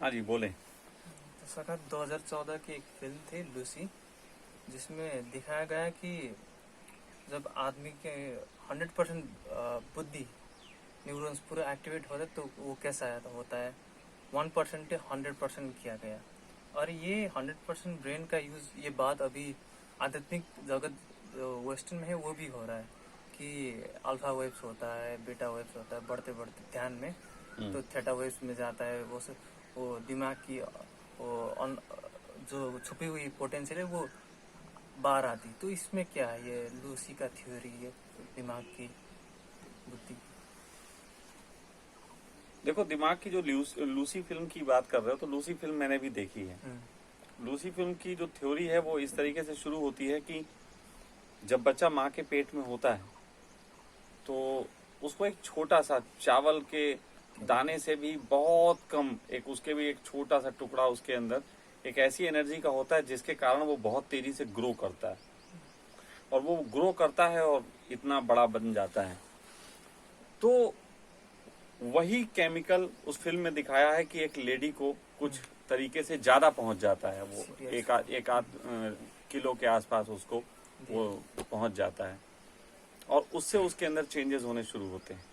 हाँ जी बोले। तो सर 2014 की एक फिल्म थी लूसी, जिसमें दिखाया गया कि जब आदमी के 100% बुद्धि न्यूरॉन्स पूरे एक्टिवेट होते तो वो कैसा होता है। 1% 100% किया गया। और ये 100% ब्रेन का यूज़, ये बात अभी आध्यात्मिक जगत वेस्टर्न में है वो भी हो रहा है कि अल्फा वेव्स होता है, बीटा वेव्स होता है, बढ़ते बढ़ते ध्यान में तो थीटा वेव्स में जाता है। वो दिमाग की जो छुपी हुई पोटेंशियल है वो बाहर आती। तो इसमें क्या है, ये लूसी का थ्योरी, ये दिमाग की बुद्धि की। देखो, दिमाग की जो लूसी फिल्म की बात कर रहे हो, तो लूसी फिल्म मैंने भी देखी है। लूसी फिल्म की जो थ्योरी है वो इस तरीके से शुरू होती है कि जब बच्चा माँ के पेट में होता है तो उसको एक छोटा सा चावल के दाने से भी बहुत कम, एक उसके भी एक छोटा सा टुकड़ा उसके अंदर एक ऐसी एनर्जी का होता है जिसके कारण वो बहुत तेजी से ग्रो करता है, और वो ग्रो करता है और इतना बड़ा बन जाता है। तो वही केमिकल उस फिल्म में दिखाया है कि एक लेडी को कुछ तरीके से ज्यादा पहुंच जाता है, वो एक आध किलो के आसपास उसको वो पहुंच जाता है, और उससे उसके अंदर चेंजेस होने शुरू होते हैं।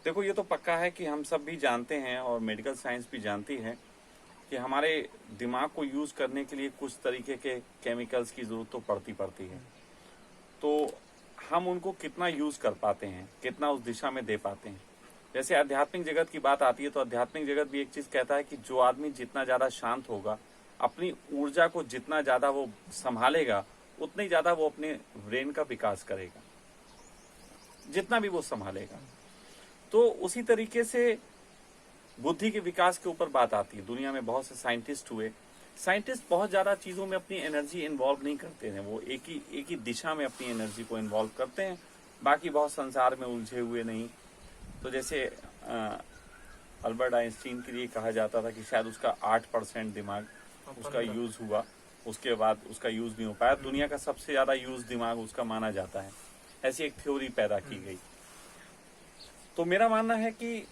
देखो, ये तो पक्का है कि हम सब भी जानते हैं और मेडिकल साइंस भी जानती है कि हमारे दिमाग को यूज करने के लिए कुछ तरीके के केमिकल्स की जरूरत तो पड़ती है। तो हम उनको कितना यूज कर पाते हैं, कितना उस दिशा में दे पाते हैं। जैसे आध्यात्मिक जगत की बात आती है तो आध्यात्मिक जगत भी एक चीज कहता है कि जो आदमी जितना ज्यादा शांत होगा, अपनी ऊर्जा को जितना ज्यादा वो संभालेगा, उतना ही ज्यादा वो अपने ब्रेन का विकास करेगा, जितना भी वो संभालेगा। तो उसी तरीके से बुद्धि के विकास के ऊपर बात आती है। दुनिया में बहुत से साइंटिस्ट हुए, साइंटिस्ट बहुत ज्यादा चीजों में अपनी एनर्जी इन्वॉल्व नहीं करते हैं, वो एक ही दिशा में अपनी एनर्जी को इन्वॉल्व करते हैं, बाकी बहुत संसार में उलझे हुए नहीं। तो जैसे अल्बर्ट आइंस्टीन के लिए कहा जाता था कि शायद उसका 8% दिमाग उसका यूज हुआ, उसके बाद उसका यूज नहीं हो पाया। दुनिया का सबसे ज्यादा यूज दिमाग उसका माना जाता है, ऐसी एक थ्योरी पैदा की गई। तो मेरा मानना है कि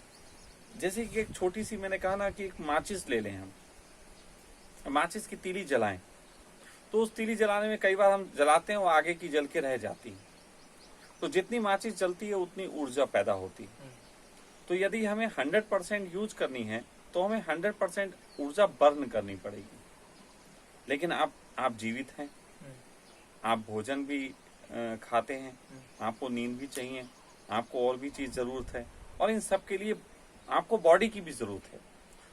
जैसे कि एक छोटी सी, मैंने कहा ना कि एक माचिस ले लें, हम माचिस की तीली जलाएं, तो उस तीली जलाने में कई बार हम जलाते हैं वो आगे की जल के रह जाती है। तो जितनी माचिस जलती है उतनी ऊर्जा पैदा होती है। तो यदि हमें 100% यूज करनी है तो हमें 100% ऊर्जा बर्न करनी पड़ेगी। लेकिन आप जीवित हैं, आप भोजन भी खाते हैं, आपको नींद भी चाहिए, आपको और भी चीज जरूरत है, और इन सब के लिए आपको बॉडी की भी जरूरत है।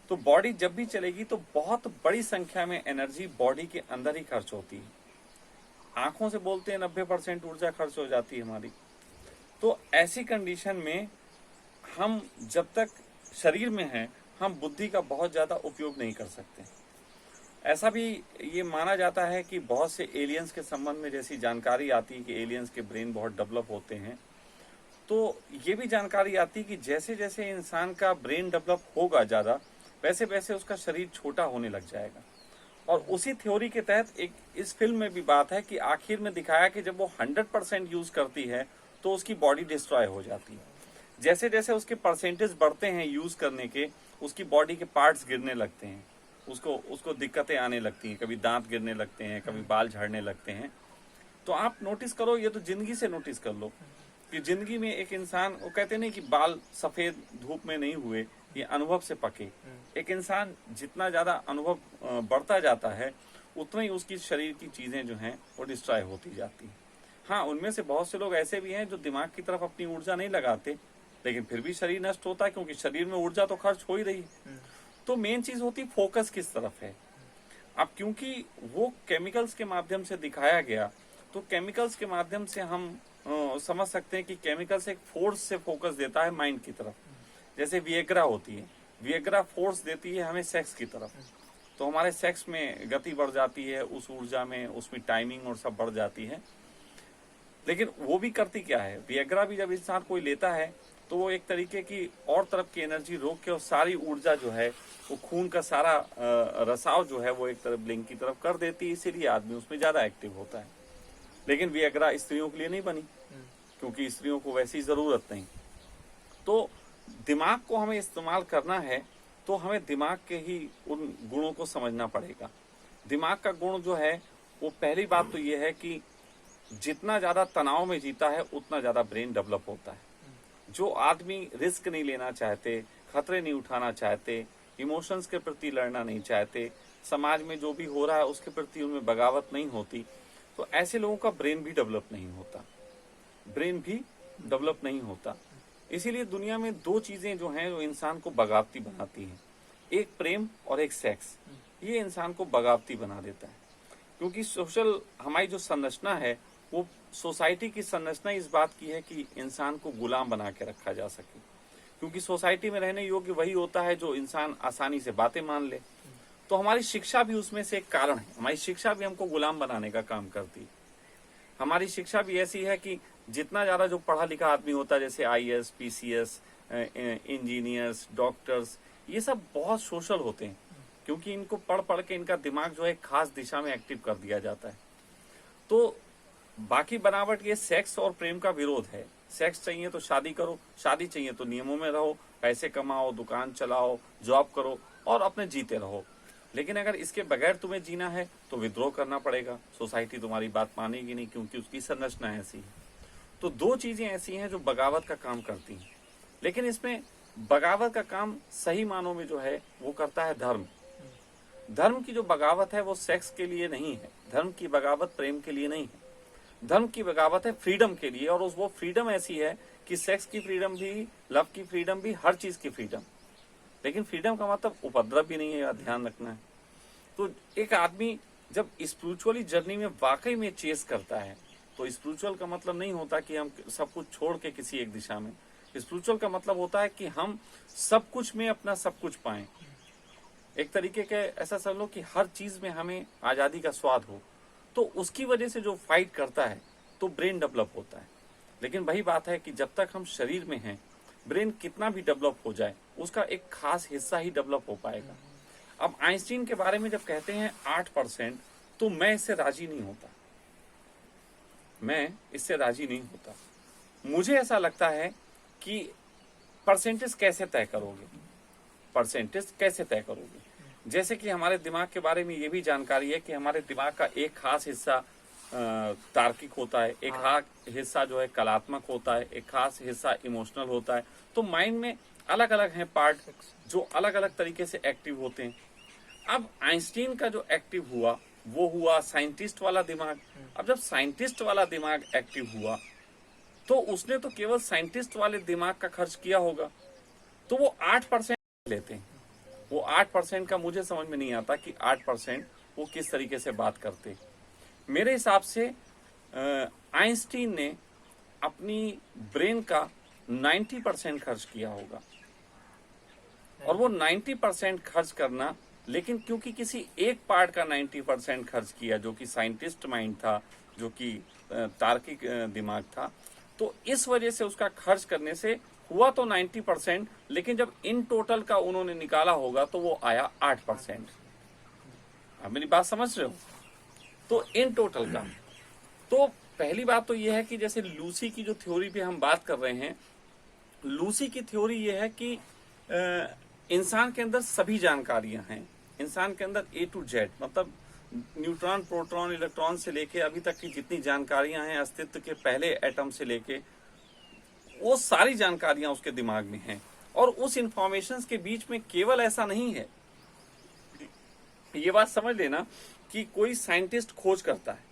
तो बॉडी जब भी चलेगी तो बहुत बड़ी संख्या में एनर्जी बॉडी के अंदर ही खर्च होती है। आंखों से बोलते हैं 90% ऊर्जा खर्च हो जाती है हमारी। तो ऐसी कंडीशन में हम जब तक शरीर में हैं, हम बुद्धि का बहुत ज्यादा उपयोग नहीं कर सकते। ऐसा भी ये माना जाता है कि बहुत से एलियंस के संबंध में जैसी जानकारी आती है कि एलियंस के ब्रेन बहुत डेवलप होते हैं, तो ये भी जानकारी आती है कि जैसे जैसे इंसान का ब्रेन डेवलप होगा ज्यादा, वैसे वैसे उसका शरीर छोटा होने लग जाएगा। और उसी थ्योरी के तहत एक इस फिल्म में भी बात है कि आखिर में दिखाया कि जब वो 100% यूज करती है तो उसकी बॉडी डिस्ट्रॉय हो जाती है। जैसे जैसे उसके परसेंटेज बढ़ते हैं यूज करने के, उसकी बॉडी के पार्ट्स गिरने लगते हैं, उसको उसको दिक्कतें आने लगती हैं, कभी दांत गिरने लगते हैं, कभी बाल झड़ने लगते हैं। तो आप नोटिस करो, ये तो जिंदगी से नोटिस कर लो कि जिंदगी में एक इंसान, वो कहते नहीं कि बाल सफेद धूप में नहीं हुए, ये अनुभव से पके। एक इंसान जितना ज्यादा अनुभव बढ़ता जाता है, उतना ही उसकी शरीर की चीजें जो हैं वो डिस्ट्रॉय होती जाती है। हाँ, उनमें से बहुत से लोग ऐसे भी हैं जो दिमाग की तरफ अपनी ऊर्जा नहीं लगाते, लेकिन फिर भी शरीर नष्ट होता है, क्योंकि शरीर में ऊर्जा तो खर्च हो ही रही है। तो मेन चीज होती फोकस किस तरफ है। अब क्योंकि वो केमिकल्स के माध्यम से दिखाया गया, तो केमिकल्स के माध्यम से हम समझ सकते हैं कि केमिकल्स एक फोर्स से फोकस देता है माइंड की तरफ। जैसे विएग्रा होती है, विएग्रा फोर्स देती है हमें सेक्स की तरफ, तो हमारे सेक्स में गति बढ़ जाती है, उस ऊर्जा में, उसमें टाइमिंग और सब बढ़ जाती है। लेकिन वो भी करती क्या है, विएग्रा भी जब इंसान कोई लेता है तो वो एक तरीके की और तरफ की एनर्जी रोक के और सारी ऊर्जा जो है, वो खून का सारा रसाव जो है वो एक तरफ ब्लिंक की तरफ कर देती है, इसीलिए आदमी उसमें ज्यादा एक्टिव होता है। लेकिन विएग्रा स्त्रियों के लिए नहीं बनी, क्योंकि स्त्रियों को वैसी जरूरत नहीं। तो दिमाग को हमें इस्तेमाल करना है तो हमें दिमाग के ही उन गुणों को समझना पड़ेगा। दिमाग का गुण जो है वो पहली बात तो ये है कि जितना ज्यादा तनाव में जीता है उतना ज्यादा ब्रेन डेवलप होता है। जो आदमी रिस्क नहीं लेना चाहते, खतरे नहीं उठाना चाहते, इमोशंस के प्रति लड़ना नहीं चाहते, समाज में जो भी हो रहा है उसके प्रति उनमें बगावत नहीं होती, तो ऐसे लोगों का ब्रेन भी डेवलप नहीं होता, ब्रेन भी डेवलप नहीं होता। इसीलिए दुनिया में दो चीजें जो हैं जो इंसान को बगावती बनाती हैं, एक प्रेम और एक सेक्स। ये इंसान को बगावती बना देता है, क्योंकि सोशल हमारी जो संरचना है वो सोसाइटी की संरचना इस बात की है कि इंसान को गुलाम बना के रखा जा सके, क्योंकि सोसाइटी में रहने योग्य वही होता है जो इंसान आसानी से बातें मान ले। तो हमारी शिक्षा भी उसमें से एक कारण है, हमारी शिक्षा भी हमको गुलाम बनाने का काम करती है। हमारी शिक्षा भी ऐसी है कि जितना ज्यादा जो पढ़ा लिखा आदमी होता है, जैसे आईएएस, पीसीएस, इंजीनियर्स, डॉक्टर्स, ये सब बहुत सोशल होते हैं, क्योंकि इनको पढ़ पढ़ के इनका दिमाग जो है एक खास दिशा में एक्टिव कर दिया जाता है। तो बाकी बनावट ये सेक्स और प्रेम का विरोध है। सेक्स चाहिए तो शादी करो, शादी चाहिए तो नियमों में रहो, पैसे कमाओ, दुकान चलाओ, जॉब करो और अपने जीते रहो। लेकिन अगर इसके बगैर तुम्हें जीना है तो विद्रोह करना पड़ेगा, सोसाइटी तुम्हारी बात मानेगी नहीं, क्योंकि उसकी संरचना ऐसी है। तो दो चीजें ऐसी हैं जो बगावत का काम करती हैं, लेकिन इसमें बगावत का काम सही मानों में जो है वो करता है धर्म। धर्म की जो बगावत है वो सेक्स के लिए नहीं है, धर्म की बगावत प्रेम के लिए नहीं है, धर्म की बगावत है फ्रीडम के लिए। और वो फ्रीडम ऐसी है कि सेक्स की फ्रीडम भी, लव की फ्रीडम भी, हर चीज की फ्रीडम। लेकिन फ्रीडम का मतलब उपद्रव भी नहीं है, ध्यान रखना है। तो एक आदमी जब स्पिरिचुअली जर्नी में वाकई में चेस करता है, तो स्पिरिचुअल का मतलब नहीं होता कि हम सब कुछ छोड़ के किसी एक दिशा में, स्पिरिचुअल का मतलब होता है कि हम सब कुछ में अपना सब कुछ पाएं। एक तरीके के ऐसा समझ लो कि हर चीज में हमें आजादी का स्वाद हो। तो उसकी वजह से जो फाइट करता है तो ब्रेन डेवलप होता है। लेकिन वही बात है कि जब तक हम शरीर में हैं, ब्रेन कितना भी डेवलप हो जाए उसका एक खास हिस्सा ही डेवलप हो पाएगा। अब आइंस्टीन के बारे में जब कहते हैं 8%, तो मैं इससे राजी नहीं होता, मैं इससे राजी नहीं होता। मुझे ऐसा लगता है कि परसेंटेज कैसे तय करोगे, परसेंटेज कैसे तय करोगे? जैसे कि हमारे दिमाग के बारे में ये भी जानकारी है कि हमारे दिमाग का एक खास हिस्सा तार्किक होता है, एक खास हिस्सा जो है कलात्मक होता है, एक खास हिस्सा इमोशनल होता है। तो माइंड में अलग अलग हैं पार्ट जो अलग अलग तरीके से एक्टिव होते हैं। अब आइंस्टीन का जो एक्टिव हुआ वो हुआ साइंटिस्ट वाला दिमाग। अब जब साइंटिस्ट वाला दिमाग एक्टिव हुआ तो उसने तो केवल साइंटिस्ट वाले दिमाग का खर्च किया होगा, तो वो 8% लेते हैं। वो 8% का मुझे समझ में नहीं आता कि 8% वो किस तरीके से बात करते। मेरे हिसाब से आइंस्टीन ने अपनी ब्रेन का 90% खर्च किया होगा, और वो 90% खर्च करना, लेकिन क्योंकि किसी एक पार्ट का 90% खर्च किया जो कि साइंटिस्ट माइंड था, जो कि तार्किक दिमाग था, तो इस वजह से उसका खर्च करने से हुआ तो 90%, लेकिन जब इन टोटल का उन्होंने निकाला होगा तो वो आया 8%। आप मेरी बात समझ रहे हो? तो इन टोटल का, तो पहली बात तो ये है कि जैसे लूसी की जो थ्योरी पे हम बात कर रहे हैं, लूसी की थ्योरी ये है कि इंसान के अंदर सभी जानकारियां हैं, इंसान के अंदर A to Z, मतलब न्यूट्रॉन, प्रोटॉन, इलेक्ट्रॉन से लेके अभी तक की जितनी जानकारियां हैं, अस्तित्व के पहले एटम से लेके, वो सारी जानकारियां उसके दिमाग में हैं। और उस इंफॉर्मेशन के बीच में केवल ऐसा नहीं है, ये बात समझ लेना कि कोई साइंटिस्ट खोज करता है।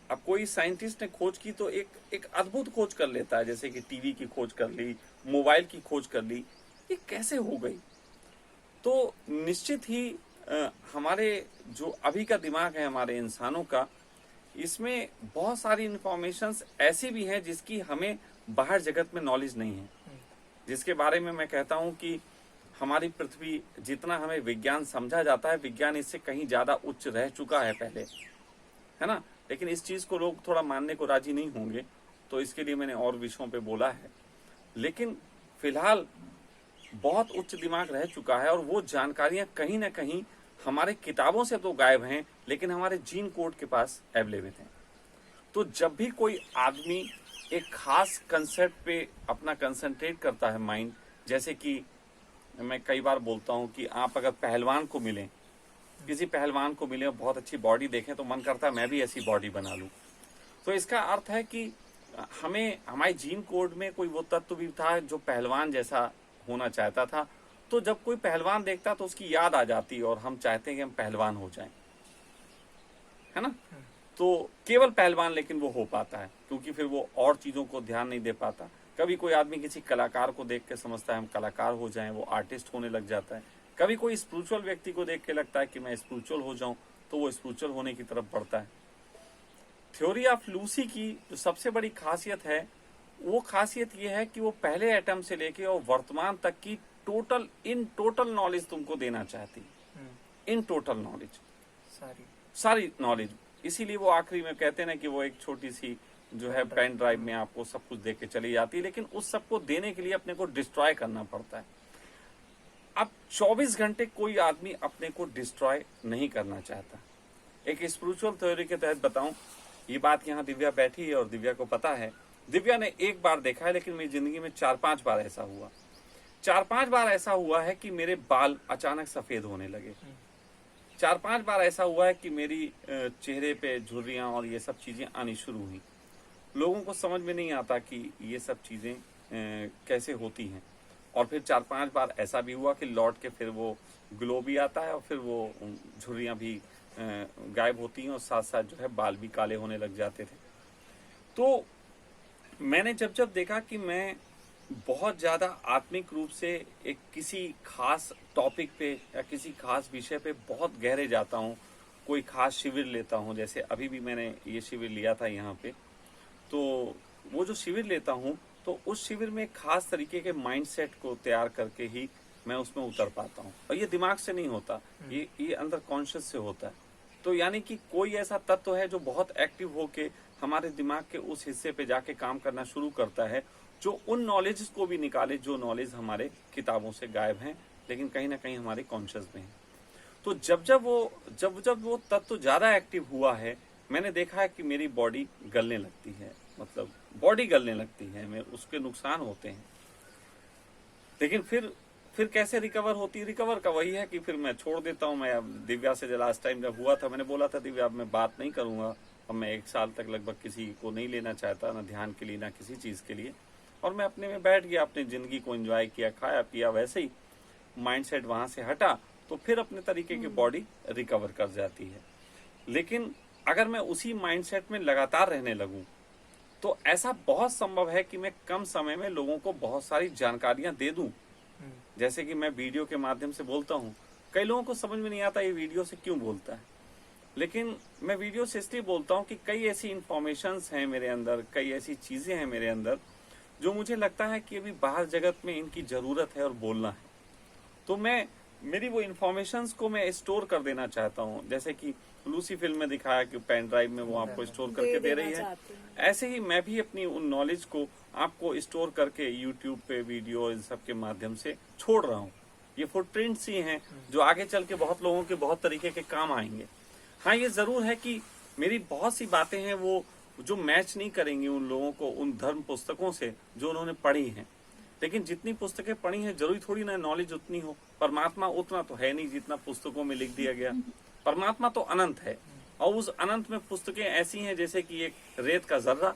अब कोई साइंटिस्ट ने खोज की तो एक अद्भुत खोज कर लेता है, जैसे कि टीवी की खोज कर ली, मोबाइल की खोज कर ली, ये कैसे हो गई? तो निश्चित ही हमारे जो अभी का दिमाग है हमारे इंसानों का, इसमें बहुत सारी इंफॉर्मेशंस ऐसी भी हैं जिसकी हमें बाहर जगत में नॉलेज नहीं है, जिसके बारे में मैं कहता हूं कि हमारी पृथ्वी, जितना हमें विज्ञान समझा जाता है, विज्ञान इससे कहीं ज्यादा उच्च रह चुका है पहले, है ना। लेकिन इस चीज को लोग थोड़ा मानने को राजी नहीं होंगे, तो इसके लिए मैंने और विषयों पे बोला है। लेकिन फिलहाल बहुत उच्च दिमाग रह चुका है, और वो जानकारियां कहीं ना कहीं हमारे किताबों से तो गायब हैं, लेकिन हमारे जीन कोड के पास अवेलेबल हैं। तो जब भी कोई आदमी एक खास कंसेप्ट पे अपना कंसंट्रेट करता है माइंड, जैसे कि मैं कई बार बोलता हूँ कि आप अगर पहलवान को मिलें, किसी पहलवान को मिले और बहुत अच्छी बॉडी देखें तो मन करता है मैं भी ऐसी बॉडी बना लूं। तो इसका अर्थ है कि हमें हमारे जीन कोड में कोई वो तत्व भी था जो पहलवान जैसा होना चाहता था। तो जब कोई पहलवान देखता तो उसकी याद आ जाती और हम चाहते हैं कि हम पहलवान हो जाएं, है ना। तो केवल पहलवान लेकिन वो हो पाता है, क्योंकि फिर वो और चीजों को ध्यान नहीं दे पाता। कभी कोई आदमी किसी कलाकार को देख के समझता है हम कलाकार हो जाएं, वो आर्टिस्ट होने लग जाता है। कभी कोई स्पिरिचुअल व्यक्ति को देख के लगता है कि मैं स्पिरिचुअल हो जाऊं, तो वो स्पिरिचुअल होने की तरफ बढ़ता है। थ्योरी ऑफ लूसी की जो सबसे बड़ी खासियत है, वो खासियत ये है कि वो पहले एटम से लेके और वर्तमान तक की टोटल नॉलेज तुमको देना चाहती है। इन टोटल नॉलेज, सारी नॉलेज। इसीलिए वो आखिरी में कहते हैं ना कि वो एक छोटी सी जो है पेन ड्राइव में आपको सब कुछ दे के चली जाती है, लेकिन उस सबको देने के लिए अपने को डिस्ट्रॉय करना पड़ता है। अब 24 घंटे कोई आदमी अपने को डिस्ट्रॉय नहीं करना चाहता। एक स्पिरिचुअल थ्योरी के तहत बताऊं, ये बात यहाँ दिव्या बैठी है और दिव्या को पता है। दिव्या ने एक बार देखा है, लेकिन मेरी जिंदगी में 4-5 बार ऐसा हुआ। 4-5 बार ऐसा हुआ है कि मेरे बाल अचानक सफेद होने लगे। 4-5 बार ऐसा हुआ है कि मेरी चेहरे पे झुर्रियां और ये सब चीजें आनी शुरू हुई। लोगों को समझ में नहीं आता कि ये सब चीजें कैसे होती हैं। और फिर 4-5 बार ऐसा भी हुआ कि लौट के फिर वो ग्लो भी आता है और फिर वो झुर्रियां भी गायब होती हैं और साथ साथ जो है बाल भी काले होने लग जाते थे। तो मैंने जब देखा कि मैं बहुत ज्यादा आत्मिक रूप से एक किसी खास टॉपिक पे या किसी खास विषय पे बहुत गहरे जाता हूँ, कोई खास शिविर लेता हूँ, जैसे अभी भी मैंने ये शिविर लिया था यहाँ पे, तो वो जो शिविर लेता हूँ तो उस शिविर में खास तरीके के माइंडसेट को तैयार करके ही मैं उसमें उतर पाता हूँ। और ये दिमाग से नहीं होता, ये अंदर कॉन्शियस से होता है। तो यानी कि कोई ऐसा तत्व है जो बहुत एक्टिव होके हमारे दिमाग के उस हिस्से पे जाके काम करना शुरू करता है, जो उन नॉलेज को भी निकाले जो नॉलेज हमारे किताबों से गायब हैं, लेकिन कहीं ना कहीं हमारे कॉन्शियस में है। तो जब वो तत्व ज्यादा एक्टिव हुआ है, मैंने देखा है कि मेरी बॉडी गलने लगती है, मतलब बॉडी गलने लगती है, मैं उसके नुकसान होते हैं। लेकिन फिर कैसे रिकवर होती है? रिकवर का वही है कि फिर मैं छोड़ देता हूँ। मैं दिव्या से लास्ट टाइम जब हुआ था, मैंने बोला था दिव्या अब मैं बात नहीं करूंगा, अब मैं 1 साल तक लगभग किसी को नहीं लेना चाहता, ना ध्यान के लिए ना किसी चीज के लिए। और मैं अपने में बैठ गया, अपनी जिंदगी को एंजॉय किया, खाया पिया, वैसे ही माइंडसेट वहां से हटा तो फिर अपने तरीके की बॉडी रिकवर कर जाती है। लेकिन अगर मैं उसी माइंडसेट में लगातार रहने लगूं तो ऐसा बहुत संभव है कि मैं कम समय में लोगों को बहुत सारी जानकारियां दे दूं। जैसे कि मैं वीडियो के माध्यम से बोलता हूं, कई लोगों को समझ में नहीं आता ये वीडियो से क्यों बोलता है, लेकिन मैं वीडियो से इसलिए बोलता हूं कि कई ऐसी इंफॉर्मेशंस हैं मेरे अंदर, कई ऐसी चीजें हैं मेरे अंदर जो मुझे लगता है कि अभी बाहर जगत में इनकी जरूरत है और बोलना है। तो मेरी वो इन्फॉर्मेशंस को मैं स्टोर कर देना चाहता हूँ। जैसे कि लूसी फिल्म में दिखाया कि पेन ड्राइव में वो आपको स्टोर करके दे रही है, ऐसे ही मैं भी अपनी उन नॉलेज को आपको स्टोर करके यूट्यूब पे वीडियो इन सब के माध्यम से छोड़ रहा हूँ। ये फुटप्रिंट्स ही हैं जो आगे चल के बहुत लोगों के बहुत तरीके के काम आएंगे। हाँ, ये जरूर है कि मेरी बहुत सी बातें हैं वो जो मैच नहीं करेंगी उन लोगों को उन धर्म पुस्तकों से जो उन्होंने पढ़ी हैं। लेकिन जितनी पुस्तकें पढ़ी हैं जरूरी थोड़ी ना नॉलेज उतनी हो। परमात्मा उतना तो है नहीं जितना पुस्तकों में लिख दिया गया। परमात्मा तो अनंत है और उस अनंत में पुस्तकें ऐसी हैं जैसे कि एक रेत का जर्रा।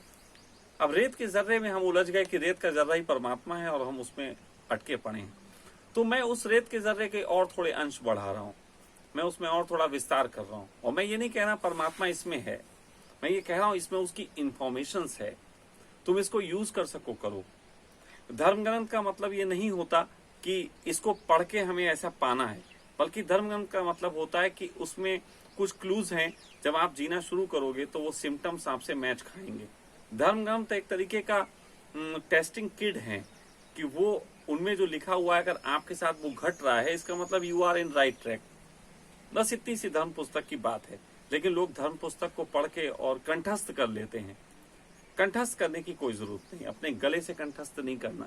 अब रेत के जर्रे में हम उलझ गए कि रेत का जर्रा ही परमात्मा है और हम उसमें अटके पड़े हैं। तो मैं उस रेत के जर्रे के और थोड़े अंश बढ़ा रहा हूँ, मैं उसमें और थोड़ा विस्तार कर रहा हूँ। और मैं ये नहीं कह रहा परमात्मा इसमें है, मैं ये कह रहा हूँ इसमें उसकी इंफॉर्मेशन है, तुम इसको यूज कर सको करो। धर्म ग्रंथ का मतलब ये नहीं होता कि इसको पढ़ के हमें ऐसा पाना है, बल्कि धर्म ग्रंथ का मतलब होता है कि उसमें कुछ क्लूज हैं, जब आप जीना शुरू करोगे तो वो सिम्टम्स आपसे मैच खाएंगे। धर्म ग्रंथ एक तरीके का टेस्टिंग किट है कि वो उनमें जो लिखा हुआ है अगर आपके साथ वो घट रहा है इसका मतलब you are in right track. बस इतनी सी धर्म पुस्तक की बात है। लेकिन लोग धर्म पुस्तक को पढ़ के और कंठस्थ कर लेते हैं। कंठस्थ करने की कोई जरूरत नहीं, अपने गले से कंठस्थ नहीं करना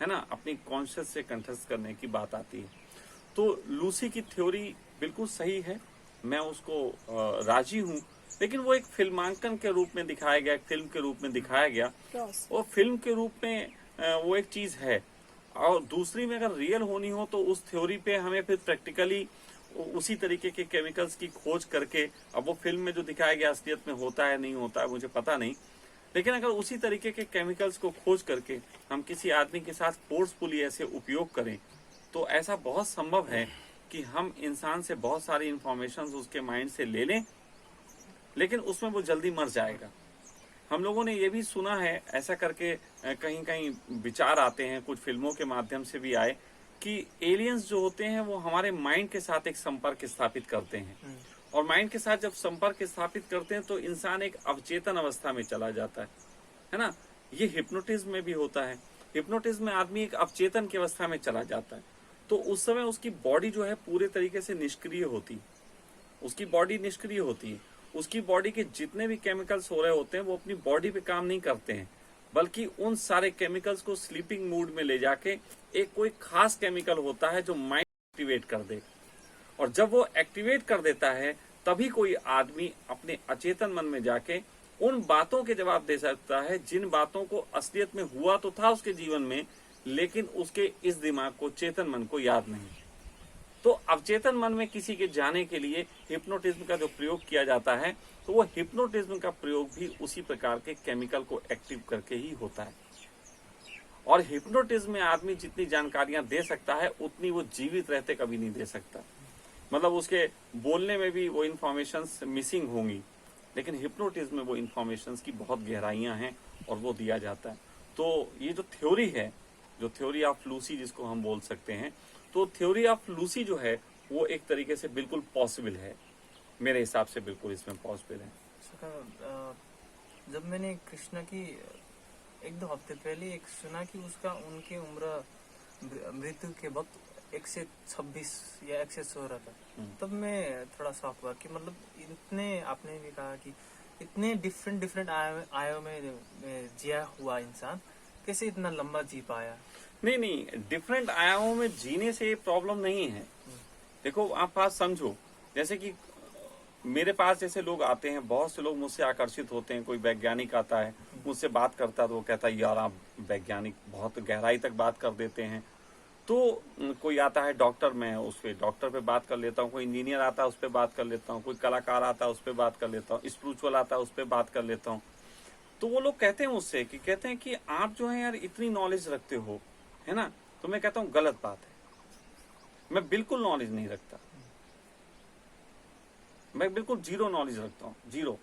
है ना, अपनी कॉन्शियस से कंठस्थ करने की बात आती है। तो लूसी की थ्योरी बिल्कुल सही है, मैं उसको राजी हूँ। लेकिन वो एक फिल्मांकन के रूप में दिखाया गया, एक फिल्म के रूप में दिखाया गया, और फिल्म के रूप में वो एक चीज है। और दूसरी में अगर रियल होनी हो तो उस थ्योरी पे हमें फिर प्रैक्टिकली उसी तरीके के केमिकल्स की खोज करके, अब वो फिल्म में जो दिखाया गया असलियत में होता है नहीं होता है मुझे पता नहीं, लेकिन अगर उसी तरीके के केमिकल्स को खोज करके हम किसी आदमी के साथ फोर्सफुली ऐसे उपयोग करें तो ऐसा बहुत संभव है कि हम इंसान से बहुत सारी इंफॉर्मेशन उसके माइंड से ले लें, लेकिन उसमें वो जल्दी मर जाएगा। हम लोगों ने ये भी सुना है, ऐसा करके कहीं कहीं विचार आते हैं, कुछ फिल्मों के माध्यम से भी आए, कि एलियंस जो होते हैं वो हमारे माइंड के साथ एक संपर्क स्थापित करते हैं, और माइंड के साथ जब संपर्क स्थापित करते हैं तो इंसान एक अवचेतन अवस्था में चला जाता है ना। ये हिप्नोटिज्म में भी होता है। हिप्नोटिज्म में आदमी एक अवचेतन की अवस्था में चला जाता है, तो उस समय उसकी बॉडी जो है पूरे तरीके से निष्क्रिय होती है, उसकी बॉडी निष्क्रिय होती है। उसकी बॉडी के जितने भी केमिकल्स हो रहे होते हैं वो अपनी बॉडी पे काम नहीं करते हैं, बल्कि उन सारे केमिकल्स को स्लीपिंग मूड में ले जाके एक कोई खास केमिकल होता है जो माइंड एक्टिवेट कर दे, और जब वो एक्टिवेट कर देता है तभी कोई आदमी अपने अचेतन मन में जाके उन बातों के जवाब दे सकता है जिन बातों को असलियत में हुआ तो था उसके जीवन में, लेकिन उसके इस दिमाग को, चेतन मन को याद नहीं। तो अवचेतन मन में किसी के जाने के लिए हिप्नोटिज्म का जो प्रयोग किया जाता है, तो वो हिप्नोटिज्म का प्रयोग भी उसी प्रकार के केमिकल को एक्टिव करके ही होता है। और हिप्नोटिज्म में आदमी जितनी जानकारियां दे सकता है उतनी वो जीवित रहते कभी नहीं दे सकता। मतलब उसके बोलने में भी वो इंफॉर्मेशंस मिसिंग होंगी, लेकिन हिप्नोटिज्म में वो इंफॉर्मेशंस की बहुत गहराइयां हैं और वो दिया जाता है। तो ये जो थ्योरी है, जो थ्योरी ऑफ लूसी जिसको हम बोल सकते हैं, तो थ्योरी ऑफ लूसी जो है वो एक तरीके से बिल्कुल पॉसिबल है, मेरे हिसाब से बिल्कुल इसमें पॉसिबल है। जब मैंने कृष्णा की 1-2 हफ्ते पहले एक सुना कि उसका उनके उम्र मृत्यु के वक्त 126 या 116 था, तब मैं थोड़ा शॉक हुआ कि मतलब इतने, आपने भी कहा कि इतने डिफरेंट आयो में जिया हुआ इंसान कैसे इतना लंबा जी पाया। नहीं, डिफरेंट आयामों में जीने से प्रॉब्लम नहीं है। देखो आप बात समझो, जैसे कि मेरे पास जैसे लोग आते हैं, बहुत से लोग मुझसे आकर्षित होते हैं। कोई वैज्ञानिक आता है मुझसे बात करता है तो वो कहता है यार आप वैज्ञानिक बहुत गहराई तक बात कर देते हैं। तो कोई आता है डॉक्टर, मैं उस पे डॉक्टर पे बात कर लेता हूँ। कोई इंजीनियर आता है उस पे बात कर लेता हूँ। कोई कलाकार आता है उस पे बात कर लेता हूँ। स्पिरिचुअल आता है उस पे बात कर लेता हूँ। तो वो लोग कहते हैं मुझसे कि कहते हैं कि आप जो है यार इतनी नॉलेज रखते हो, है ना। तो मैं कहता हूँ गलत बात है, मैं बिल्कुल नॉलेज नहीं रखता, मैं बिल्कुल जीरो नॉलेज रखता हूँ, जीरो।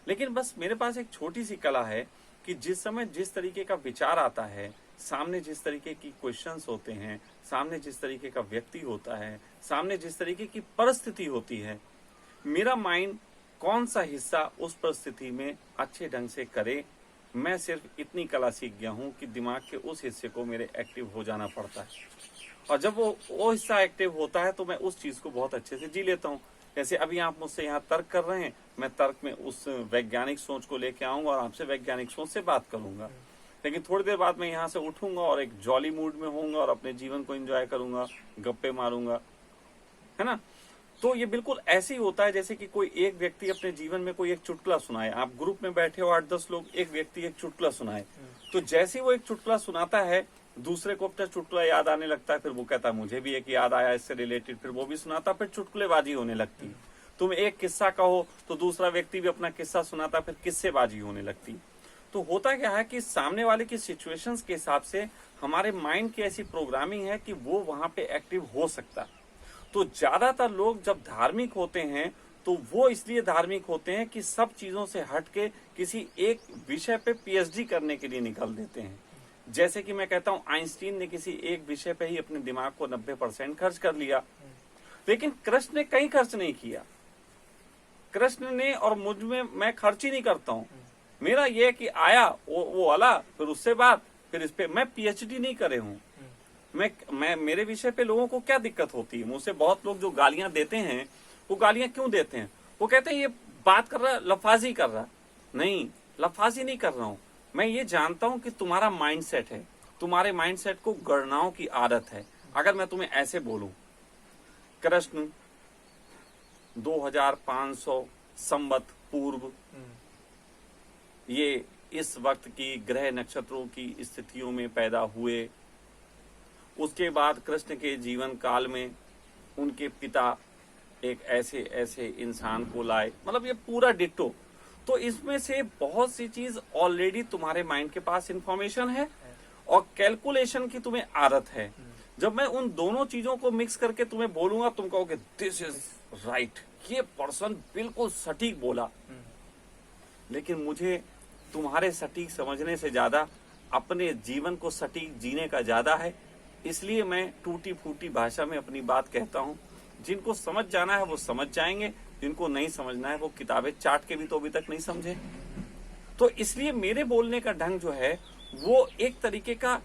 लेकिन बस मेरे पास एक छोटी सी कला है कि जिस समय जिस तरीके का विचार आता है, सामने जिस तरीके की क्वेश्चंस होते हैं, सामने जिस तरीके का व्यक्ति होता है, सामने जिस तरीके की परिस्थिति होती है, मेरा माइंड कौन सा हिस्सा उस परिस्थिति में अच्छे ढंग से करे, मैं सिर्फ इतनी कला सीख गया हूं कि दिमाग के उस हिस्से को मेरे एक्टिव हो जाना पड़ता है, और जब वो हिस्सा एक्टिव होता है तो मैं उस चीज को बहुत अच्छे से जी लेता हूँ। जैसे अभी आप मुझसे यहाँ तर्क कर रहे हैं, मैं तर्क में उस वैज्ञानिक सोच को लेके आऊंगा और आपसे वैज्ञानिक सोच से बात करूंगा। लेकिन थोड़ी देर बाद मैं यहाँ से उठूंगा और एक जॉली मूड में होऊंगा और अपने जीवन को एंजॉय करूंगा, गप्पे मारूंगा, है ना। तो ये बिल्कुल ऐसे ही होता है जैसे कि कोई एक व्यक्ति अपने जीवन में कोई एक चुटकुला सुनाए। आप ग्रुप में बैठे हो 8-10 लोग, एक व्यक्ति एक चुटकुला सुनाए, तो जैसे ही वो एक चुटकुला सुनाता है दूसरे को अपना चुटकुला याद आने लगता है। फिर वो कहता है मुझे भी एक याद आया इससे रिलेटेड, फिर वो भी सुनाता, फिर चुटकुलेबाजी होने लगती। तुम एक किस्सा कहो तो दूसरा व्यक्ति भी अपना किस्सा सुनाता, फिर किस्सेबाजी होने लगती। तो होता क्या है कि सामने वाले की सिचुएशंस के हिसाब से हमारे माइंड की ऐसी प्रोग्रामिंग है कि वो वहां पे एक्टिव हो सकता। तो ज्यादातर लोग जब धार्मिक होते हैं तो वो इसलिए धार्मिक होते हैं कि सब चीजों से हट के किसी एक विषय पे पीएचडी करने के लिए निकल देते हैं। जैसे कि मैं कहता हूं आइंस्टीन ने किसी एक विषय पे ही अपने दिमाग को 90% खर्च कर लिया, लेकिन कृष्ण ने कहीं खर्च नहीं किया। कृष्ण ने और मुझ में मैं खर्च ही नहीं करता हूं। मेरा ये कि आया वो आला, फिर उससे बात, फिर इस पे मैं पीएचडी नहीं करे हूं। मैं मेरे विषय पे लोगों को क्या दिक्कत होती है। मुझसे बहुत लोग जो गालियां देते हैं, वो गालियां क्यों देते हैं, वो कहते हैं ये बात कर रहा, लफाजी कर रहा। नहीं, लफाजी नहीं कर रहा हूं। मैं ये जानता हूं कि तुम्हारा माइंडसेट है, तुम्हारे माइंडसेट को गणनाओं की आदत है। अगर मैं तुम्हें ऐसे बोलूं, कृष्ण 2500 संवत पूर्व ये इस वक्त की ग्रह नक्षत्रों की स्थितियों में पैदा हुए, उसके बाद कृष्ण के जीवन काल में उनके पिता एक ऐसे ऐसे इंसान को लाए, मतलब ये पूरा डिट्टो। तो इसमें से बहुत सी चीज ऑलरेडी तुम्हारे माइंड के पास इंफॉर्मेशन है और कैलकुलेशन की तुम्हें आदत है। जब मैं उन दोनों चीजों को मिक्स करके तुम्हें बोलूंगा, तुम कहोगे दिस इज राइट, ये पर्सन बिल्कुल सटीक बोला। लेकिन मुझे तुम्हारे सटीक समझने से ज्यादा अपने जीवन को सटीक जीने का ज्यादा है, इसलिए मैं टूटी फूटी भाषा में अपनी बात कहता हूँ। जिनको समझ जाना है वो समझ जाएंगे, जिनको नहीं समझना है वो किताबें चाट के भी तो अभी तक नहीं समझे। तो इसलिए मेरे बोलने का ढंग जो है वो एक तरीके का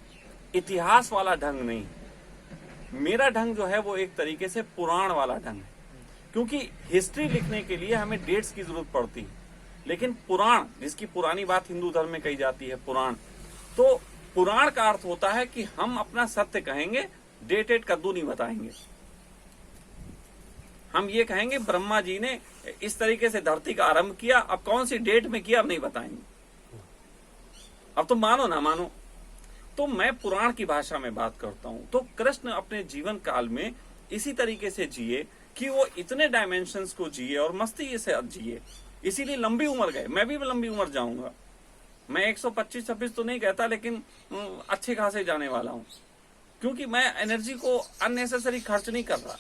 इतिहास वाला ढंग नहीं, मेरा ढंग जो है वो एक तरीके से पुराण वाला ढंग है। क्योंकि हिस्ट्री लिखने के लिए हमें डेट्स की जरूरत पड़ती है, लेकिन पुराण, जिसकी पुरानी बात हिंदू धर्म में कही जाती है पुराण, तो पुराण का अर्थ होता है कि हम अपना सत्य कहेंगे, डेटेड कद्दू नहीं बताएंगे। हम ये कहेंगे ब्रह्मा जी ने इस तरीके से धरती का आरंभ किया, अब कौन सी डेट में किया अब नहीं बताएंगे। अब तो मानो ना मानो, तो मैं पुराण की भाषा में बात करता हूं। तो कृष्ण अपने जीवन काल में इसी तरीके से जिए कि वो इतने डायमेंशंस को जिए और मस्ती से जिए, इसीलिए लंबी उम्र गए। मैं भी लंबी उम्र जाऊंगा, मैं 125-26 तो नहीं कहता, लेकिन अच्छे खासे जाने वाला हूं, क्योंकि मैं एनर्जी को अननेसेसरी खर्च नहीं कर रहा।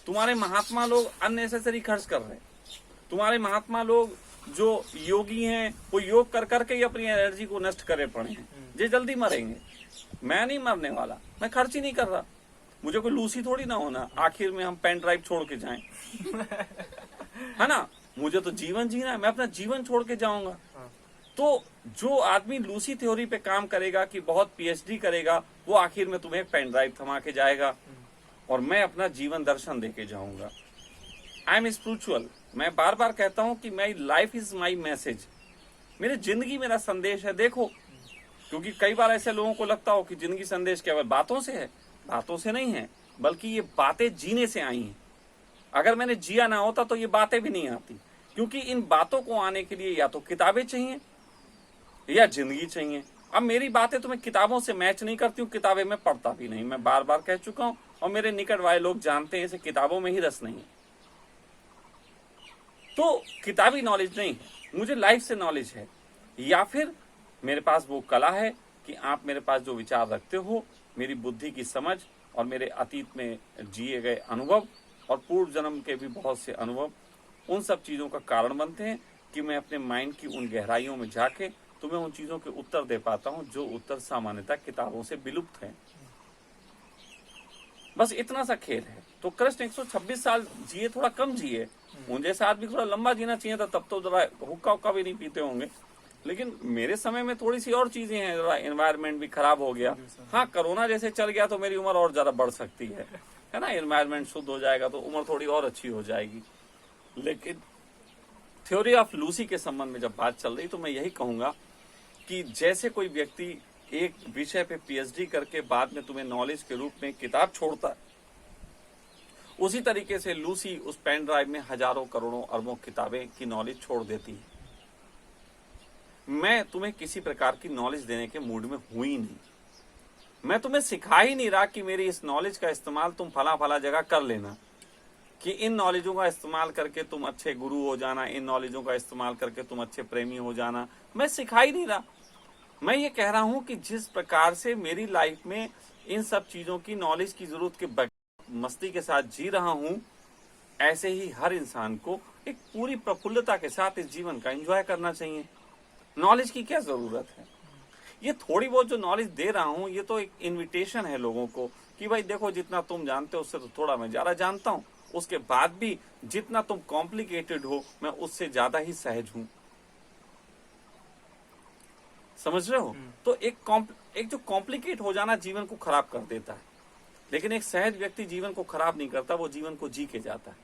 तुम्हारे महात्मा लोग अननेसेसरी खर्च कर रहे हैं। तुम्हारे महात्मा लोग जो योगी हैं वो योग कर करके ही अपनी एनर्जी को नष्ट करे पड़े हैं, जे जल्दी मरेंगे। मैं नहीं मरने वाला, मैं खर्च ही नहीं कर रहा। मुझे कोई लूसी थोड़ी ना होना, आखिर में हम पेन ड्राइव छोड़ के जाएं, है ना। मुझे तो जीवन जीना है, मैं अपना जीवन छोड़ के जाऊंगा। तो जो आदमी लूसी थ्योरी पे काम करेगा कि बहुत पीएचडी करेगा, वो आखिर में तुम्हें पेन ड्राइव थमा के जाएगा, और मैं अपना जीवन दर्शन देके जाऊंगा। I am spiritual. मैं बार बार कहता हूं कि my life is my message, मेरी जिंदगी मेरा संदेश है। देखो, क्योंकि कई बार ऐसे लोगों को लगता हो कि जिंदगी संदेश केवल बातों से है। बातों से नहीं है, बल्कि ये बातें जीने से आई हैं। अगर मैंने जिया ना होता तो ये बातें भी नहीं आती, क्योंकि इन बातों को आने के लिए या तो किताबें चाहिए या जिंदगी चाहिए। अब मेरी बातें तुम्हें किताबों से मैच नहीं करती हूँ, किताबें मैं पढ़ता भी नहीं, मैं बार बार कह चुका हूँ, और मेरे निकट वाले लोग जानते हैं इसे किताबों में ही रस नहीं है। तो किताबी नॉलेज नहीं है, मुझे लाइफ से नॉलेज है, या फिर मेरे पास वो कला है कि आप मेरे पास जो विचार रखते हो, मेरी बुद्धि की समझ और मेरे अतीत में जिए गए अनुभव और पूर्व जन्म के भी बहुत से अनुभव, उन सब चीजों का कारण बनते हैं कि मैं अपने माइंड की उन गहराइयों में जाके तुम्हें उन चीजों के उत्तर दे पाता हूं जो उत्तर सामान्यतः किताबों से विलुप्त हैं। बस इतना सा खेल है। तो कृष्ण 126 साल जिए, थोड़ा कम जिए। उन जैसा आदमी थोड़ा लंबा जीना चाहिए था, तब तो जरा हुक्का हुक्का भी नहीं पीते होंगे। लेकिन मेरे समय में थोड़ी सी और चीजें हैं, जरा एनवायरनमेंट भी खराब हो गया। हाँ, कोरोना जैसे चल गया तो मेरी उम्र और ज्यादा बढ़ सकती है ना। एनवायरनमेंट शुद्ध हो जाएगा तो उम्र थोड़ी और अच्छी हो जाएगी। लेकिन थ्योरी ऑफ लूसी के संबंध में जब बात चल रही, तो मैं यही कहूंगा कि जैसे कोई व्यक्ति एक विषय पे पीएचडी करके बाद में तुम्हें नॉलेज के रूप में किताब छोड़ता है, उसी तरीके से लूसी उस पेन ड्राइव में हजारों करोड़ों अरबों किताबें की नॉलेज छोड़ देती है। मैं तुम्हें किसी प्रकार की नॉलेज देने के मूड में हुई नहीं। मैं तुम्हें सिखा ही नहीं रहा कि मेरी इस नॉलेज का इस्तेमाल तुम फला फला जगह कर लेना, कि इन नॉलेजों का इस्तेमाल करके तुम अच्छे गुरु हो जाना, इन नॉलेजों का इस्तेमाल करके तुम अच्छे प्रेमी हो जाना। मैं सिखा ही नहीं रहा। मैं ये कह रहा हूं कि जिस प्रकार से मेरी लाइफ में इन सब चीजों की नॉलेज की जरूरत के बगैर मस्ती के साथ जी रहा हूं, ऐसे ही हर इंसान को एक पूरी प्रफुल्लता के साथ इस जीवन का एंजॉय करना चाहिए। नॉलेज की क्या जरूरत है? ये थोड़ी बहुत जो नॉलेज दे रहा हूं, ये तो एक इन्विटेशन है लोगों को कि भाई देखो, जितना तुम जानते हो उससे तो थोड़ा मैं ज्यादा जानता हूं। उसके बाद भी जितना तुम कॉम्प्लिकेटेड हो, मैं उससे ज्यादा ही सहज हूं। समझ रहे हो? तो एक जो कॉम्प्लिकेट हो जाना जीवन को खराब कर देता है, लेकिन एक सहज व्यक्ति जीवन को खराब नहीं करता, वो जीवन को जी के जाता है।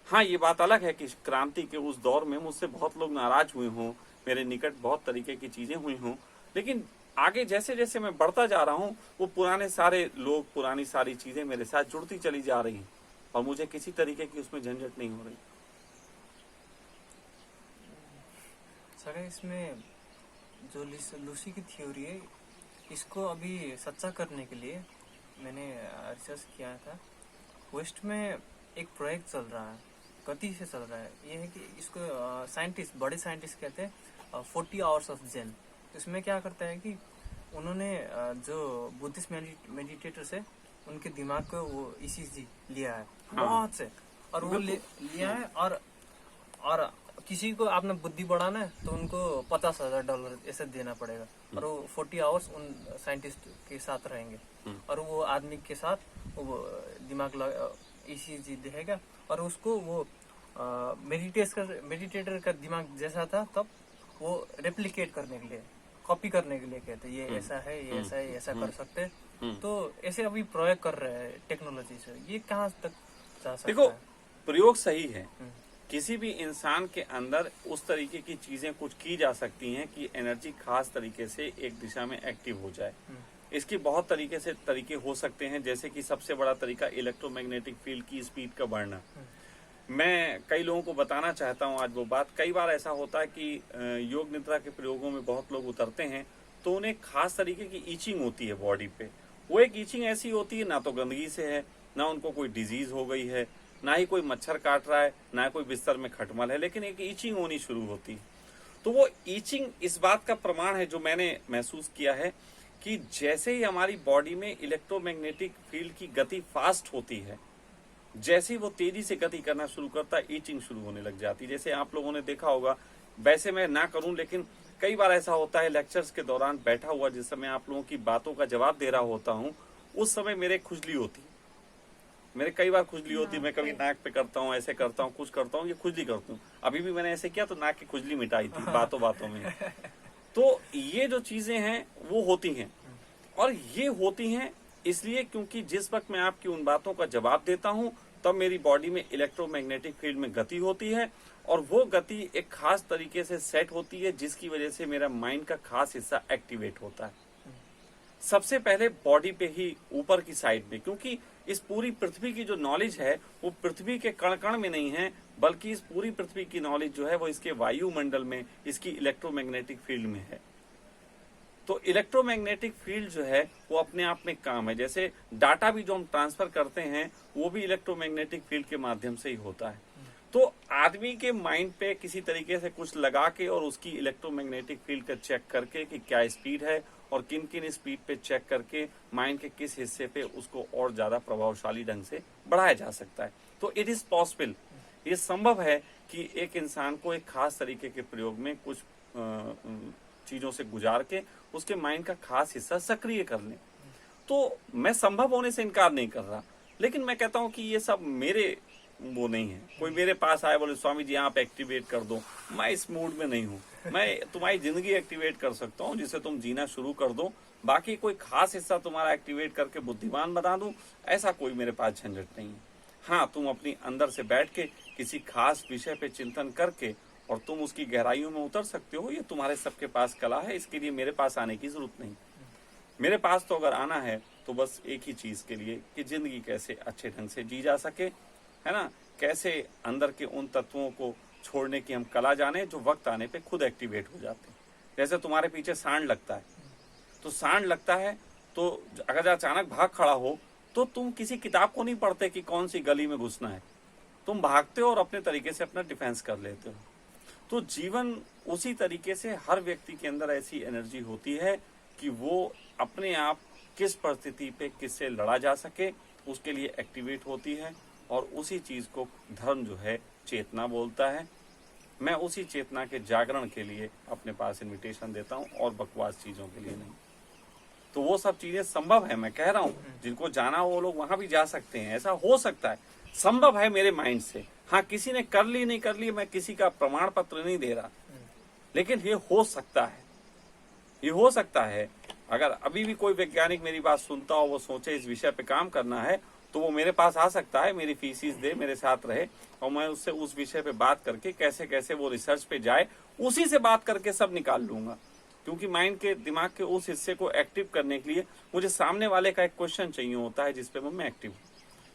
हाँ, ये बात अलग है कि क्रांति के उस दौर में मुझसे बहुत लोग नाराज हुए हों, मेरे निकट बहुत तरीके की चीजें हुई हों, लेकिन आगे जैसे जैसे मैं बढ़ता जा रहा हूँ, वो पुराने सारे लोग, पुरानी सारी चीजें मेरे साथ जुड़ती चली जा रही हैं, और मुझे किसी तरीके की उसमें झंझट नहीं हो रही। सर, इसमें जो लूसी की थ्योरी है, इसको अभी सच्चा करने के लिए मैंने रिसर्च किया था। वेस्ट में एक प्रोजेक्ट चल रहा है, गति से चल रहा है। ये है कि इसको साइंटिस्ट, बड़े साइंटिस्ट कहते हैं 40 आवर्स ऑफ जेन। इसमें क्या करता है कि उन्होंने जो बुद्धिस्ट मेडिटेटर्स है उनके दिमाग को वो ईसीजी लिया है, हाँ। बहुत से, और वो लिया है, और किसी को आपने बुद्धि बढ़ाना है तो उनको $50,000 ऐसे देना पड़ेगा, और वो 40 आवर्स उन साइंटिस्ट के साथ रहेंगे, और वो आदमी के साथ वो दिमाग ईसीजी देगा, और उसको वो मेडिटेटर का दिमाग जैसा था तब वो रेप्लिकेट करने के लिए, कॉपी करने के लिए कहते हैं, ये ऐसा है, ये ऐसा है, ये ऐसा कर सकते हैं। तो ऐसे अभी प्रयोग कर रहे हैं टेक्नोलॉजी से। ये कहाँ तक जा सकता देखो, है? प्रयोग सही है। किसी भी इंसान के अंदर उस तरीके की चीजें कुछ की जा सकती हैं कि एनर्जी खास तरीके से एक दिशा में एक्टिव हो जाए। इसकी बहुत तरीके हो सकते हैं, जैसे कि सबसे बड़ा तरीका इलेक्ट्रोमैग्नेटिक फील्ड की स्पीड का बढ़ना। मैं कई लोगों को बताना चाहता हूं आज वो बात। कई बार ऐसा होता है कि योग निद्रा के प्रयोगों में बहुत लोग उतरते हैं तो उन्हें खास तरीके की ईचिंग होती है बॉडी पे। वो एक ईचिंग ऐसी होती है, ना तो गंदगी से है, ना उनको कोई डिजीज हो गई है, ना ही कोई मच्छर काट रहा है, ना कोई बिस्तर में खटमल है, लेकिन एक ईचिंग होनी शुरू होती है। तो वो ईचिंग इस बात का प्रमाण है, जो मैंने महसूस किया है, कि जैसे ही हमारी बॉडी में इलेक्ट्रोमैग्नेटिक फील्ड की गति फास्ट होती है, जैसे ही वो तेजी से गति करना शुरू करता है, ईचिंग शुरू होने लग जाती है। जैसे आप लोगों ने देखा होगा, वैसे मैं ना करूं लेकिन कई बार ऐसा होता है, लेक्चर्स के दौरान बैठा हुआ जिस समय आप लोगों की बातों का जवाब दे रहा होता हूं, उस समय मेरे खुजली होती, मेरे कई बार खुजली होती, मैं कभी नाक पे करता हूँ, ऐसे करता हूँ, कुछ करता हूँ, ये खुजली करता हूँ। अभी भी मैंने ऐसे किया तो नाक की खुजली मिटाई थी बातों बातों में। तो ये जो चीजें हैं वो होती हैं, और ये होती हैं इसलिए क्योंकि जिस वक्त मैं आपकी उन बातों का जवाब देता हूं तब मेरी बॉडी में इलेक्ट्रोमैग्नेटिक फील्ड में गति होती है, और वो गति एक खास तरीके से सेट होती है, जिसकी वजह से मेरा माइंड का खास हिस्सा एक्टिवेट होता है। सबसे पहले बॉडी पे ही, ऊपर की साइड में, क्योंकि इस पूरी पृथ्वी की जो नॉलेज है वो पृथ्वी के कण कण में नहीं है, बल्कि इस पूरी पृथ्वी की नॉलेज जो है वो इसके वायुमंडल में, इसकी इलेक्ट्रोमैग्नेटिक फील्ड में है। तो इलेक्ट्रोमैग्नेटिक फील्ड जो है वो अपने आप में काम है। जैसे डाटा भी जो हम ट्रांसफर करते हैं वो भी इलेक्ट्रोमैग्नेटिक फील्ड के माध्यम से ही होता है। तो आदमी के माइंड पे किसी तरीके से कुछ लगा के और उसकी इलेक्ट्रोमैग्नेटिक फील्ड का चेक करके कि क्या स्पीड है, और किन किन स्पीड पे चेक करके माइंड के किस हिस्से पे उसको और ज्यादा प्रभावशाली ढंग से बढ़ाया जा सकता है। तो इट इज पॉसिबल, ये संभव है कि एक इंसान को एक खास तरीके के प्रयोग में कुछ चीजों से गुजार के उसके माइंड का खास हिस्सा सक्रिय कर ले। तो मैं संभव होने से इनकार नहीं कर रहा, लेकिन मैं कहता हूं कि ये सब मेरे वो नहीं है। कोई मेरे पास आए बोले स्वामी जी आप एक्टिवेट कर दो, मैं इस मूड में नहीं हूँ। मैं तुम्हारी जिंदगी एक्टिवेट कर सकता हूँ जिसे तुम जीना शुरू कर दो, बाकी कोई खास हिस्सा तुम्हारा एक्टिवेट करके बुद्धिमान बना दूं, ऐसा कोई मेरे पास झंझट नहीं है। हाँ, तुम अपनी अंदर से बैठ के किसी खास विषय पे चिंतन करके और तुम उसकी गहराइयों में उतर सकते हो, ये तुम्हारे सबके पास कला है, इसके लिए मेरे पास आने की जरूरत नहीं। मेरे पास तो अगर आना है तो बस एक ही चीज के लिए कि जिंदगी कैसे अच्छे ढंग से जी जा सके, है ना, कैसे अंदर के उन तत्वों को छोड़ने की हम कला जाने जो वक्त आने पे खुद एक्टिवेट हो जाते हैं। जैसे तुम्हारे पीछे सांड लगता है, तो सांड लगता है तो अगर अचानक भाग खड़ा हो तो तुम किसी किताब को नहीं पढ़ते कि कौन सी गली में घुसना है, तुम भागते हो और अपने तरीके से अपना डिफेंस कर लेते हो। तो जीवन उसी तरीके से हर व्यक्ति के अंदर ऐसी एनर्जी होती है कि वो अपने आप किस परिस्थिति पे किससे लड़ा जा सके उसके लिए एक्टिवेट होती है, और उसी चीज को धर्म जो है चेतना बोलता है। मैं उसी चेतना के जागरण के लिए अपने पास इनविटेशन देता हूँ और बकवास चीजों के लिए नहीं। तो वो सब चीजें संभव है, मैं कह रहा हूँ, जिनको जाना हो वो लोग वहां भी जा सकते हैं, ऐसा हो सकता है, संभव है मेरे माइंड से। हाँ, किसी ने कर ली नहीं कर ली, मैं किसी का प्रमाण पत्र नहीं दे रहा, लेकिन ये हो सकता है, ये हो सकता है। अगर अभी भी कोई वैज्ञानिक मेरी बात सुनता हो, वो सोचे इस विषय पे काम करना है, तो वो मेरे पास आ सकता है, मेरी फीसिस दे, मेरे साथ रहे, और मैं उससे उस विषय पे बात करके कैसे कैसे वो रिसर्च पे जाए, उसी से बात करके सब निकाल लूंगा। क्योंकि माइंड के, दिमाग के उस हिस्से को एक्टिव करने के लिए मुझे सामने वाले का एक क्वेश्चन चाहिए होता है जिसपे मैं एक्टिव हूँ।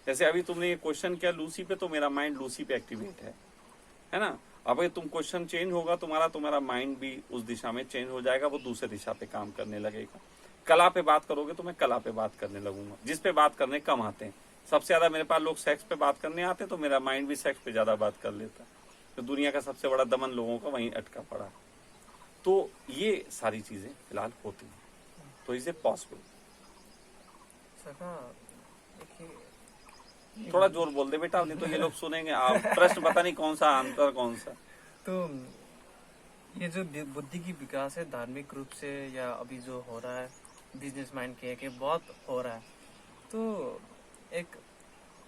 जैसे अभी तुमने ये क्वेश्चन किया लूसी पे, तो मेरा माइंड लूसी पे एक्टिवेट है ना। अब ये तुम क्वेश्चन चेंज होगा तुम्हारा माइंड भी उस दिशा में चेंज हो जाएगा, वो दूसरे दिशा पे काम करने लगेगा। कला पे बात करोगे तो मैं कला पे बात करने लगूंगा, जिस पे बात करने कम आते हैं। सबसे ज्यादा मेरे पास लोग सेक्स पे बात करने आते हैं, तो मेरा माइंड भी सेक्स पे ज्यादा बात कर लेता है। तो दुनिया का सबसे बड़ा दमन लोगों का वहीं अटका पड़ा है। तो ये सारी चीजें फिलहाल होती हैं, तो इज इट पॉसिबल। सका देखिए, थोड़ा जोर बोल दे बेटा, नहीं तो ये लोग सुनेंगे। आप प्रश्न पता नहीं कौन सा, आंसर कौन सा। तो ये जो बुद्धि की विकास है धार्मिक रूप से, या अभी जो हो रहा है बिजनेस माइंड के बहुत हो रहा है, तो एक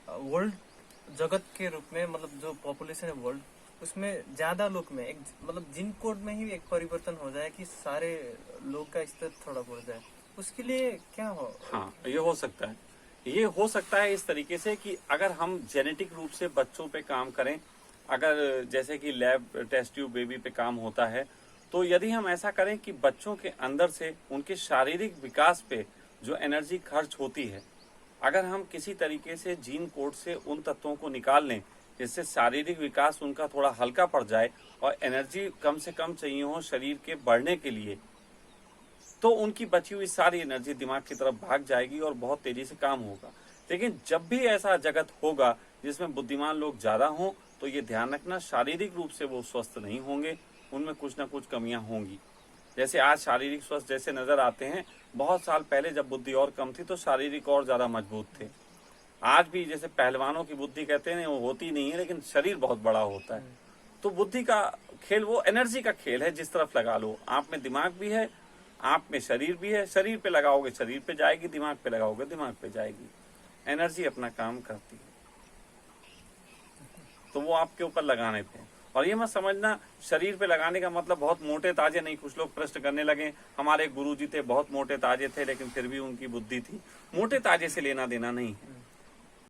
वर्ल्ड जगत के रूप में, मतलब जो पॉपुलेशन है वर्ल्ड, उसमें ज्यादा लोग में एक मतलब जिन कोड में ही एक परिवर्तन हो जाए कि सारे लोग का स्तर थोड़ा बढ़ जाए, उसके लिए क्या हो? हाँ, ये हो सकता है। ये हो सकता है इस तरीके से कि अगर हम जेनेटिक रूप से बच्चों पे काम करें, अगर जैसे कि लैब टेस्ट ट्यूब बेबी पे काम होता है, तो यदि हम ऐसा करें कि बच्चों के अंदर से उनके शारीरिक विकास पे जो एनर्जी खर्च होती है, अगर हम किसी तरीके से जीन कोड से उन तत्वों को निकाल लें जिससे शारीरिक विकास उनका थोड़ा हल्का पड़ जाए और एनर्जी कम से कम चाहिए हो शरीर के बढ़ने के लिए, तो उनकी बची हुई सारी एनर्जी दिमाग की तरफ भाग जाएगी और बहुत तेजी से काम होगा। लेकिन जब भी ऐसा जगत होगा जिसमें बुद्धिमान लोग ज्यादा हों, तो ये ध्यान रखना शारीरिक रूप से वो स्वस्थ नहीं होंगे, उनमें कुछ ना कुछ कमियां होंगी। जैसे आज शारीरिक स्वस्थ जैसे नजर आते हैं, बहुत साल पहले जब बुद्धि और कम थी तो शारीरिक और ज्यादा मजबूत थे। आज भी जैसे पहलवानों की बुद्धि कहते हैं वो होती नहीं है, लेकिन शरीर बहुत बड़ा होता है। तो बुद्धि का खेल वो एनर्जी का खेल है, जिस तरफ लगा लो। आप में दिमाग भी है, आप में शरीर भी है, शरीर पे लगाओगे शरीर पे जाएगी, दिमाग पे लगाओगे दिमाग पे जाएगी। एनर्जी अपना काम करती है, तो वो आपके ऊपर लगाने पे। और ये मत समझना शरीर पे लगाने का मतलब बहुत मोटे ताजे नहीं। कुछ लोग प्रश्न करने लगे, हमारे गुरुजी थे बहुत मोटे ताजे थे लेकिन फिर भी उनकी बुद्धि थी। मोटे ताजे से लेना देना नहीं है।